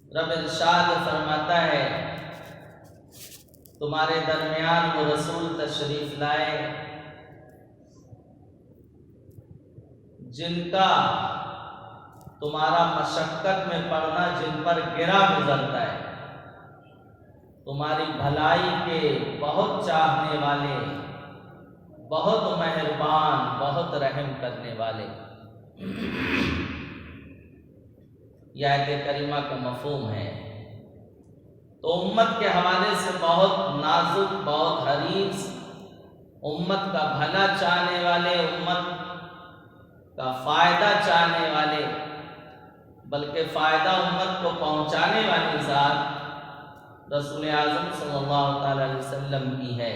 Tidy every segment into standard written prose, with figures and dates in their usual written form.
رب ارشاد فرماتا ہے تمہارے درمیان وہ رسول تشریف لائے جن کا تمہارا مشقت میں پڑنا جن پر گرا گزرتا ہے، تمہاری بھلائی کے بہت چاہنے والے، بہت مہربان، بہت رحم کرنے والے۔ یہ آیت کریمہ کا مفہوم ہے۔ تو امت کے حوالے سے بہت نازک، بہت حریص، امت کا بھلا چاہنے والے، امت کا فائدہ چاہنے والے، بلکہ فائدہ امت کو پہنچانے والی ذات رسول اعظم صلی اللہ تعالی علیہ وسلم کی ہے۔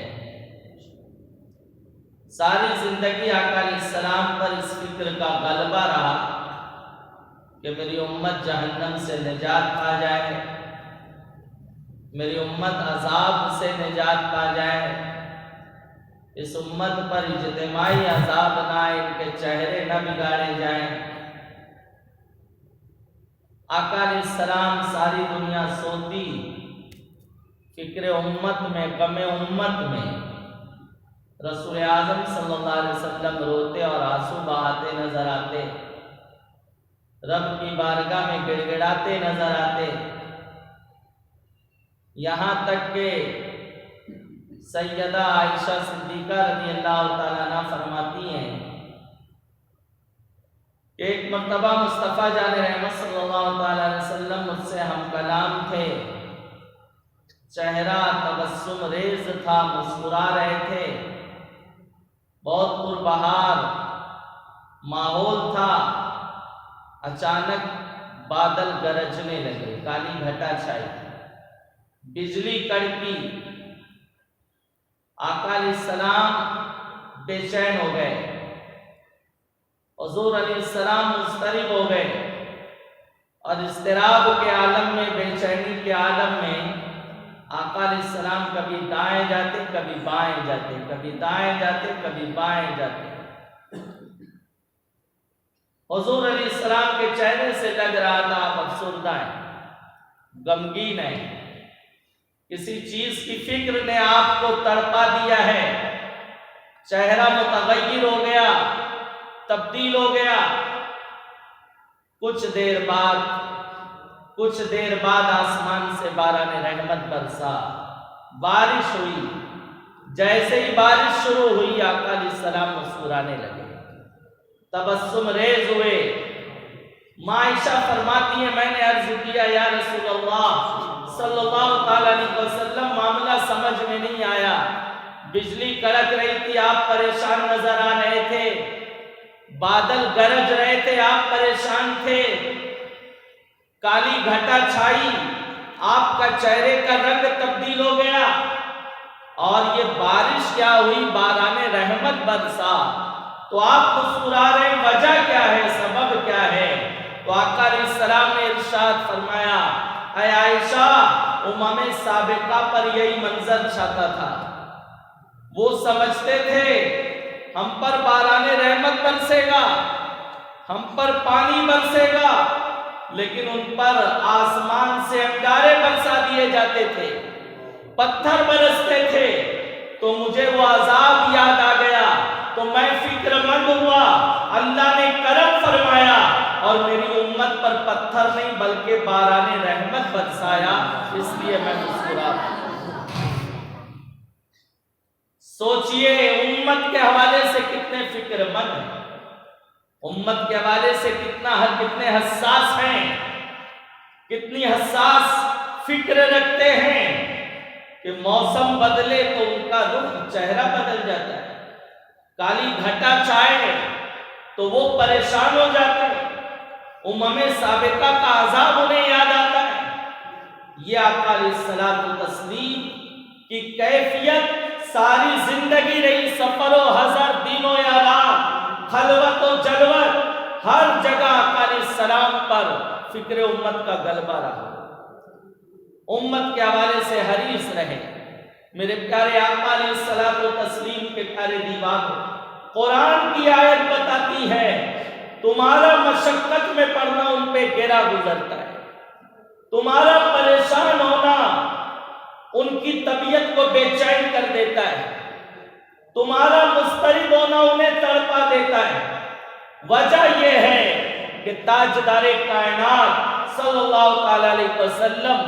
ساری زندگی آقا علیہ السلام پر اس فکر کا غلبہ رہا کہ میری امت جہنم سے نجات پا جائے، میری امت عذاب سے نجات پا جائے، اس امت پر اجتماعی عذاب نہ آئے، ان کے چہرے نہ بگاڑے جائیں۔ آقا علیہ السلام ساری دنیا سوتی، فکر امت میں، غم امت میں، رسول اعظم صلی اللہ علیہ وسلم روتے اور آنسو بہاتے نظر آتے، رب کی بارگاہ میں گڑ گڑاتے نظر آتے، یہاں تک کہ سیدہ عائشہ صدیقہ رضی اللہ تعالیٰ عنہ فرماتی ہیں کہ ایک مرتبہ مصطفیٰ جان رحمت صلی اللہ تعالیٰ علیہ وسلم مجھ سے ہم کلام تھے، چہرہ تبسم ریز تھا، مسکرا رہے تھے، بہت پربہار ماحول تھا، اچانک بادل گرجنے لگے، کالی گھٹا چھائی، بجلی کڑکی، آقا علیہ السلام بے چین ہو گئے، حضور علیہ السلام مضطرب ہو گئے، اور اضطراب کے عالم میں، بے چینی کے عالم میں آقا علیہ السلام کبھی دائیں جاتے، کبھی بائیں جاتے، کبھی دائیں جاتے، کبھی بائیں جاتے۔ حضور علیہ السلام کے چہرے سے لگ رہا تھا آپ افسردہ ہیں، غمگین ہیں، کسی چیز کی فکر نے آپ کو تڑپا دیا ہے، چہرہ متغیر ہو گیا، تبدیل ہو گیا۔ کچھ دیر بعد آسمان سے باران رحمت برسا، بارش ہوئی، جیسے ہی بارش شروع ہوئی آقا علیہ السلام مسکرانے لگے، تبسم ریز ہوئے۔ ماں عائشہ فرماتی ہیں میں نے عرض کیا یا رسول اللہ صلی اللہ تعالیٰ علیہ وسلم معاملہ سمجھ میں نہیں آیا، بجلی کڑک رہی تھی آپ پریشان نظر آ رہے تھے، بادل گرج رہے تھے آپ پریشان تھے، کالی گھٹا چھائی، آپ کا چہرے کا رنگ تبدیل ہو گیا، اور یہ بارش کیا ہوئی، باران رحمت برسا، تو آپ مسکرا رہے، وجہ کیا ہے، سبب کیا ہے؟ تو آقا علیہ السلام نے ارشاد فرمایا اے عائشہ، امم سابقہ پر یہی منظر چھاتا تھا، وہ سمجھتے تھے ہم پر باران رحمت برسے گا، ہم پر پانی برسے گا، لیکن ان پر آسمان سے انگارے برسا دیے جاتے تھے، پتھر برستے تھے، تو مجھے وہ عذاب یاد آ گیا، تو میں فکر مند ہوا، اللہ نے کرم فرمایا اور میری امت پر پتھر نہیں بلکہ باران رحمت برسایا، اس لیے میں مسکرا۔ سوچئے امت کے حوالے سے کتنے فکر مند ہیں، امت کے حوالے سے کتنے حساس ہیں، کتنی حساس فکر رکھتے ہیں کہ موسم بدلے تو ان کا رخ چہرہ بدل جاتا ہے، کالی گھٹا چھائے تو وہ پریشان ہو جاتے ہیں، امم سابقہ کا عذاب انہیں یاد آتا ہے۔ یہ آقا علیہ الصلوۃ والتسلیم کی کیفیت ساری زندگی رہی، سفر و حضر، دین و یا رات، خلوت و جلوت، ہر جگہ آقا علیہ السلام پر فکر امت کا غلبہ رہا، امت کے حوالے سے حریص رہے۔ میرے پیارے آقا علیہ الصلوۃ والتسلیم کے پیارے دیوانوں، قرآن کی آیت بتاتی ہے تمہارا مشقت میں پڑنا ان پہ گرا گزرتا ہے، تمہارا پریشان ہونا ان کی طبیعت کو بے چین کر دیتا ہے، تمہارا مضطرب ہونا انہیں تڑپا دیتا ہے۔ وجہ یہ ہے کہ تاجدار کائنات صلی اللہ تعالی علیہ وسلم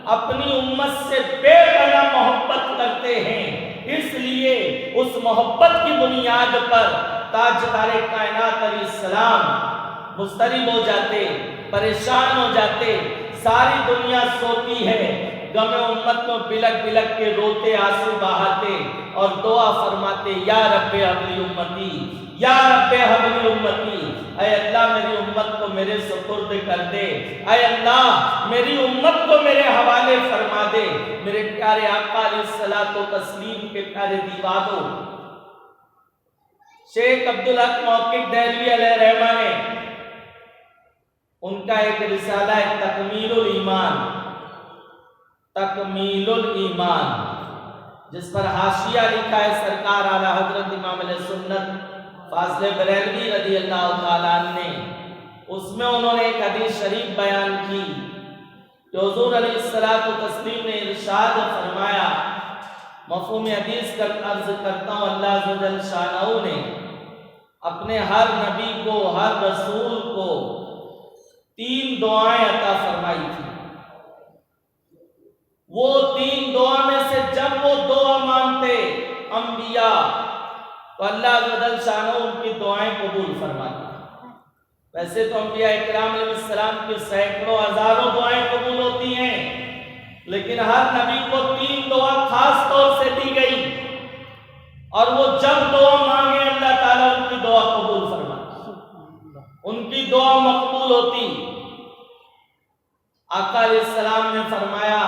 اپنی امت سے بے پناہ محبت کرتے ہیں، اس لیے اس محبت کی بنیاد پر تاجدار کائنات علیہ السلام مضطرب ہو جاتے، پریشان ہو جاتے، ساری دنیا سوتی ہے، غم امت کو بلک بلک کے روتے، آنسو بہاتے اور دعا فرماتے، یا رب حبلی امتی، یا رب حبلی امتی، اے اللہ میری امت کو میرے سپرد کر دے، اے اللہ میری امت کو میرے حوالے فرما دے۔ میرے پیارے آقا علیہ الصلوۃ والتسلیم کے پیارے دیوانوں، شیخ عبدالحق موقف دہلوی علیہ رحمہ نے ان کا ایک رسالہ ہے تکمیل الایمان، تکمیل الایمان، جس پر حاشیہ لکھا ہے سرکار اعلیٰ حضرت امام علیہ سنت فاضل بریلوی رضی اللہ تعالیٰ عنہ نے۔ اس میں انہوں نے ایک حدیث شریف بیان کی کہ حضور علیہ الصلوۃ والتسلیم نے ارشاد فرمایا، مفہوم حدیث کا عرض کرتا ہوں، اللہ عز و جل شانہ نے اپنے ہر نبی کو، ہر رسول کو 3 دعائیں عطا فرمائی تھی۔ وہ 3 دعا میں سے جب وہ دعا مانگتے انبیاء تو اللہ عز و جل شانہ ان کی دعائیں قبول فرماتا۔ ویسے تو انبیاء اکرام علیہ السلام کی سینکڑوں ہزاروں دعائیں قبول ہوتی ہیں، لیکن ہر نبی کو 3 دعا خاص طور سے دی گئی، اور وہ جب دعا مانگے اللہ تعالیٰ ان کی دعا قبول فرماتا، ان کی دعا مقبول ہوتی۔ آقا علیہ السلام نے فرمایا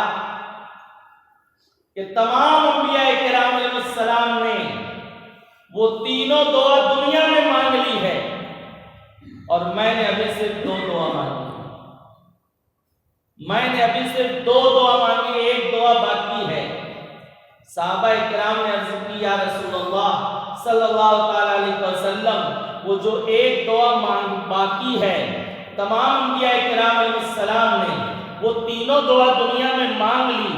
کہ تمام انبیاء کرام علیہ السلام نے وہ تینوں دعا دنیا میں مانگ لی ہے، اور میں نے ابھی صرف 2 دعا مانگی، میں نے ابھی صرف 2 دعا مانگی، ایک دعا باقی ہے۔ صحابہ کرام نے عرض کی، یا رسول اللہ صلی اللہ تعالی علیہ وسلم، وہ جو ایک دعا باقی ہے، تمام انبیاء کرام علیہ السلام نے وہ تینوں دعا دنیا میں مانگ لی،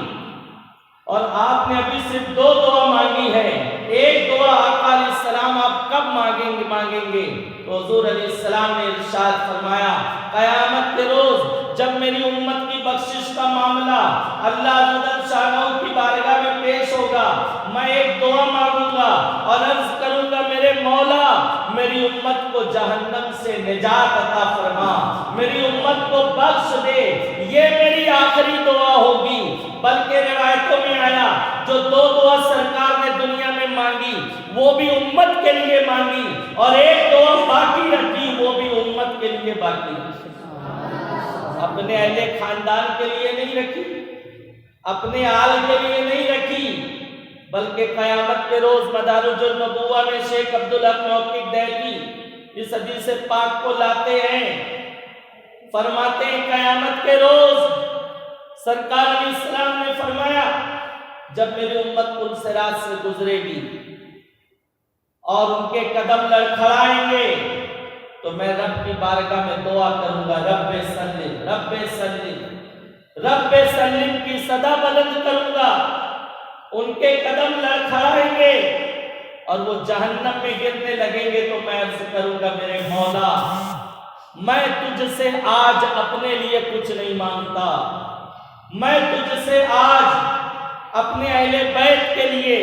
اور آپ نے ابھی صرف 2 دعا مانگی ہے، ایک دعا آقا علیہ السلام آپ کب مانگیں گے؟ تو حضور علیہ السلام نے ارشاد فرمایا، قیامت کے روز جب میری امت کی بخشش کا معاملہ اللہ جل شانہ کی بارگاہ میں پیش ہوگا، میں ایک دعا مانگوں گا اور عرض کروں گا، میرے مولا میری امت کو جہنم سے نجات عطا فرما، میری امت کو بخش دے، یہ میری آخری دعا ہوگی۔ بلکہ روایتوں میں آیا، جو 2 دعا سرکار نے دنیا میں مانگی وہ بھی امت کے لیے مانگی، اور ایک دعا باقی رکھی وہ بھی امت کے لیے باقی رکھی۔ اپنے اہل خاندان کے لیے نہیں رکھی، اپنے آل کے لیے نہیں رکھی، بلکہ قیامت کے روز مدارج النبوہ میں شیخ عبدالحق موقف دہلوی اس حدیث پاک کو لاتے ہیں، فرماتے ہیں قیامت کے روز سرکار علیہ السلام نے فرمایا، جب میری امت پلسرات سے گزرے گی اور ان کے قدم لڑکھڑائیں گے تو میں رب کی بارگاہ میں دعا کروں گا، رب سلم رب سلم رب سلم کی صدا بلند کروں گا، ان کے قدم لڑکھڑائیں گے اور وہ جہنم میں گرنے لگیں گے تو میں عرض کروں گا، میرے مولا میں تجھ سے آج اپنے لیے کچھ نہیں مانگتا، میں تجھ سے آج اپنے اہل بیت کے لیے،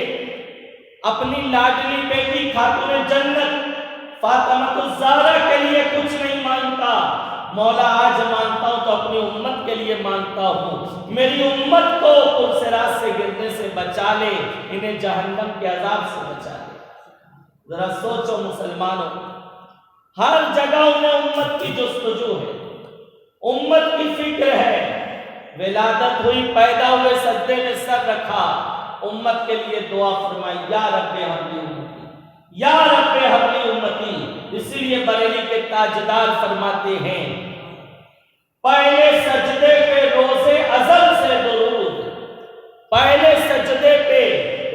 اپنی لاڈلی بیٹی خاتون جنت فاطمہ الزہرا کے لیے کچھ نہیں مانگتا، مولا آج مانگتا ہوں تو اپنی امت کے لیے مانگتا ہوں، میری امت کو پلسرات سے گرنے سے بچا لے، انہیں جہنم کے عذاب سے بچا لے۔ ذرا سوچو مسلمانوں، ہر جگہ انہیں امت کی جستجو ہے، امت کی فکر ہے، ولادت ہوئی، پیدا ہوئے، سجدے میں سر رکھا، امت کے لیے دعا فرمائی، یا رب حبلی امتی، یا رب حبلی امتی۔ اسی لیے بریلی کے تاجدار فرماتے ہیں، پہلے سجدے پہ روزے ازل سے درود، پہلے سجدے پہ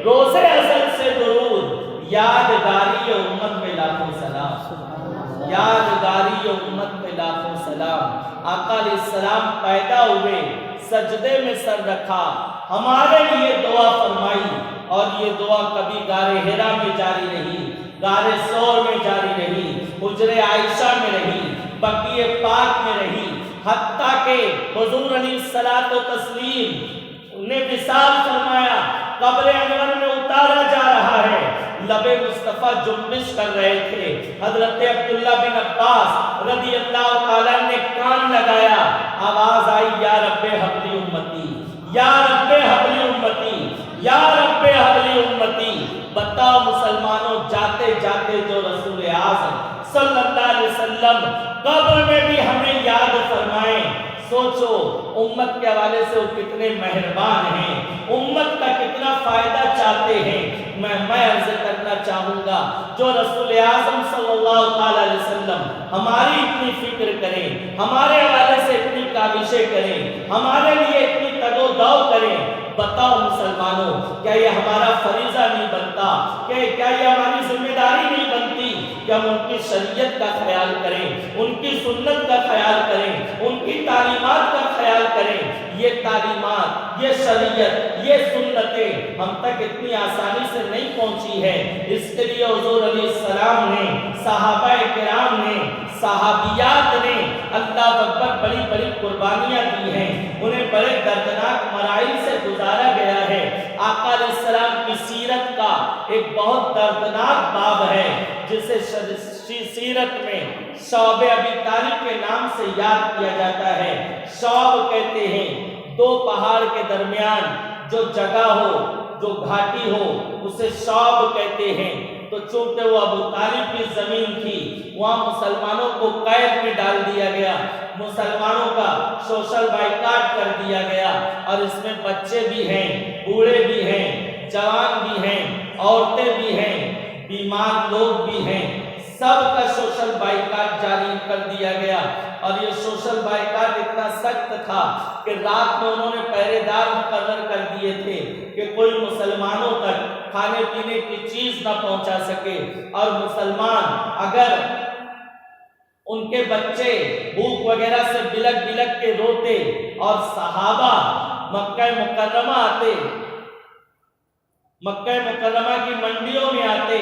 روزے ازل سے درود، یادگاری امت پہ لاکھوں سلام، یادگاری امت پہ لاکھوں سلام۔ آقا علیہ السلام پیدا ہوئے، سجدے میں سر رکھا، ہمارے لیے دعا فرمائی، اور یہ دعا کبھی غار حرا میں جاری رہی، غار ثور میں جاری رہی، حجر عائشہ میں رہی، بقیع پاک میں رہی، حتیٰ کہ حضور علیہ الصلوۃ والتسلیم نے وصال فرمایا، قبر انور میں اتارا جا رہا ہے، لب مصطفیٰ جنبش کر رہے تھے، حضرت عبداللہ بن عباس رضی اللہ تعالیٰ نے کان لگایا، آواز آئی، یا رب حبلی امتی، یا رب حبلی امتی، یا رب حبلی امتی۔ بتاؤ مسلمانوں، جاتے جاتے جو رسول اعظم صلی اللہ علیہ وسلم قبر میں بھی ہمیں یاد فرمائیں، سوچو امت کے حوالے سے وہ کتنے مہربان ہیں، امت کا کتنا فائدہ چاہتے ہیں۔ میں عرض کرنا چاہوں گا، جو رسول اعظم صلی اللہ علیہ وسلم ہماری اتنی فکر کریں، ہمارے حوالے سے اتنی کاوشیں کریں، ہمارے لیے اتنی تگ و دو کریں، بتاؤ مسلمانوں، کیا یہ ہمارا فریضہ نہیں بنتا، کیا یہ ہماری ذمہ داری نہیں بنتی کہ ہم ان کی شریعت کا خیال کریں، ان کی سنت کا خیال کریں، ان کی تعلیمات کا خیال کریں؟ یہ تعلیمات، یہ شریعت، یہ سنتیں ہم تک اتنی آسانی سے نہیں پہنچی ہے، اس کے لیے حضور علیہ السلام نے، صحابہ کرام نے، صحابیات نے اللہ اکبر بڑی بڑی قربانیاں دی ہیں، انہیں بڑے دردناک مراحل سے گزارا گیا ہے۔ آقا علیہ السلام کی سیرت کا ایک بہت دردناک باب ہے، جسے سیرت میں شعب ابی طالب کے نام سے یاد کیا جاتا ہے۔ شعب کہتے ہیں دو پہاڑ کے درمیان جو جگہ ہو، جو گھاٹی ہو، اسے شعب کہتے ہیں۔ تو چونکہ وہ ابو طالب کی زمین تھی، وہاں مسلمانوں کو قید میں ڈال دیا گیا، مسلمانوں کا سوشل بائیکاٹ کر دیا گیا، اور اس میں بچے بھی ہیں، بوڑھے بھی ہیں، جوان بھی ہیں، عورتیں بھی ہیں، بیمار لوگ بھی ہیں، سب کا سوشل بائیکاٹ جاری کر دیا گیا۔ اور یہ سوشل بائیکاٹ اتنا سخت تھا کہ رات میں انہوں نے پہرے دار مقرر کر دیے تھے کہ کوئی مسلمانوں تک کھانے پینے کی چیز نہ پہنچا سکے، اور مسلمان اگر ان کے بچے بھوک وغیرہ سے بلک بلک کے روتے، اور صحابہ مکہ مکرمہ آتے، مکہ مکرمہ کی منڈیوں میں آتے،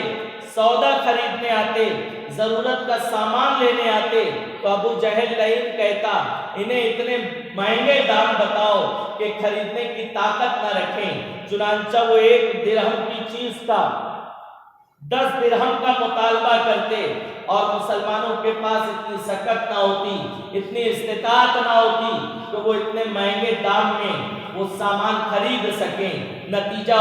سودا خریدنے آتے، ضرورت کا سامان لینے آتے، تو ابو جہل لعین کہتا انہیں اتنے مہنگے دام بتاؤ کہ خریدنے کی طاقت نہ رکھیں، چنانچہ وہ 1 درہم کی چیز کا 10 درہم کا مطالبہ کرتے، اور مسلمانوں کے پاس اتنی سکت نہ ہوتی، اتنی استطاعت نہ ہوتی کہ وہ اتنے مہنگے دام میں وہ سامان خرید سکیں۔ نتیجہ